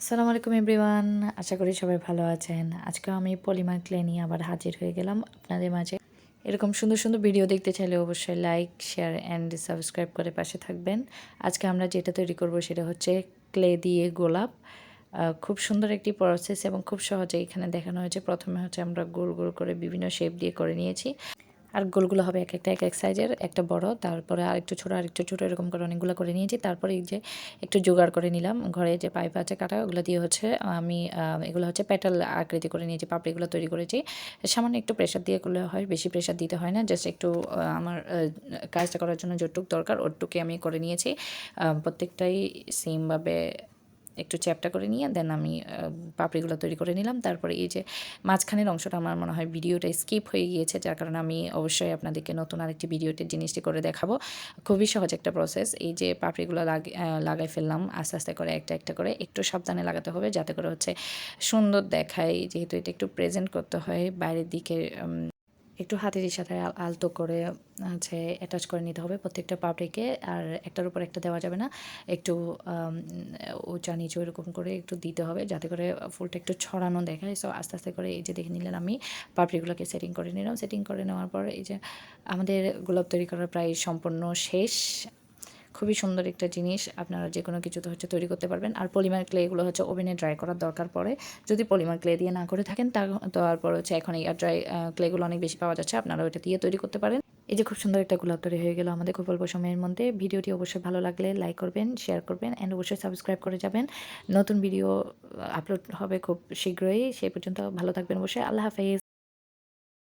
আসসালামু আলাইকুম এভরিওয়ান। আশা করি সবাই ভালো আছেন। আজকে আমি পলিমার ক্লে নিয়ে আবার হাজির হয়ে গেলাম আপনাদের মাঝে। এরকম সুন্দর সুন্দর ভিডিও দেখতে চাইলে অবশ্যই লাইক, শেয়ার অ্যান্ড সাবস্ক্রাইব করে পাশে থাকবেন। আজকে আমরা যেটা তৈরি করব সেটা হচ্ছে ক্লে দিয়ে গোলাপ। খুব সুন্দর একটি প্রসেস এবং খুব সহজে এখানে দেখানো হয়েছে। প্রথমে হচ্ছে আমরা গোল গোল করে বিভিন্ন শেপ দিয়ে করে নিয়েছি। আর গোলগুলো হবে এক এক সাইজের, একটা বড়, তারপরে আরেকটু ছোট এরকম করে অনেকগুলো করে নিয়েছি। তারপরে এই যে একটু জোগাড় করে নিলাম, ঘরে যে পাইপ আছে কাটা, ওগুলো দিয়ে হচ্ছে আমি এগুলো হচ্ছে পেটাল আকৃতি করে নিয়েছি, পাপড়িগুলো তৈরি করেছি। সামান্য একটু প্রেশার দিয়ে করলে হয়, বেশি প্রেশার দিতে হয় না, জাস্ট একটু আমার কাজটা করার জন্য যতটুক দরকার ওটুকুই আমি করে নিয়েছি। প্রত্যেকটাই সেমভাবে একটু চ্যাপটা করে নিয়ে দেন আমি পাপড়িগুলো তৈরি করে নিলাম। তারপরে এই যে মাঝখানের অংশটা আমার মনে হয় ভিডিওটা স্কিপ হয়ে গিয়েছে, যার কারণে আমি অবশ্যই আপনাদেরকে নতুন আরেকটি ভিডিওতে জিনিসটি করে দেখাবো। খুবই সহজ একটা প্রসেস। এই যে পাপড়িগুলো লাগাই ফেললাম আস্তে আস্তে করে, একটা একটা করে একটু সাবধানে লাগাতে হবে যাতে করে হচ্ছে সুন্দর দেখায়, যেহেতু এটা একটু প্রেজেন্ট করতে হয় বাইরের দিকে। একটু হাতের সাথে আলতো করে হচ্ছে অ্যাটাচ করে নিতে হবে প্রত্যেকটা পাপড়িকে, আর একটার উপর একটা দেওয়া যাবে না, একটু উঁচা নিচু এরকম করে একটু দিতে হবে যাতে করে ফুলটা একটু ছড়ানো দেখায়। সো আস্তে আস্তে করে এই যে দেখে নিলেন আমি পাপড়িগুলোকে সেটিং করে নিলাম। সেটিং করে নেওয়ার পর এই যে আমাদের গোলাপ তৈরি করা প্রায় সম্পূর্ণ শেষ। খুবই সুন্দর একটা জিনিস, আপনারা যে কোনো কিছুতে হচ্ছে তৈরি করতে পারবেন। আর পলিমার ক্লে এগুলো হচ্ছে ওভেনে ড্রাই করার দরকার পড়ে, যদি পলিমার ক্লে দিয়ে না করে থাকেন তারপর হচ্ছে এখন এয়ার ড্রাই ক্লেগুলো অনেক বেশি পাওয়া যাচ্ছে, আপনারা ওইটা দিয়ে তৈরি করতে পারেন। এই যে খুব সুন্দর একটা গোলাপ তৈরি হয়ে গেল আমাদের খুব অল্প সময়ের মধ্যে। ভিডিওটি অবশ্যই ভালো লাগলে লাইক করবেন, শেয়ার করবেন অ্যান্ড অবশ্যই সাবস্ক্রাইব করে যাবেন। নতুন ভিডিও আপলোড হবে খুব শীঘ্রই, সেই পর্যন্ত ভালো থাকবেন অবশ্যই। আল্লাহ হাফেজ।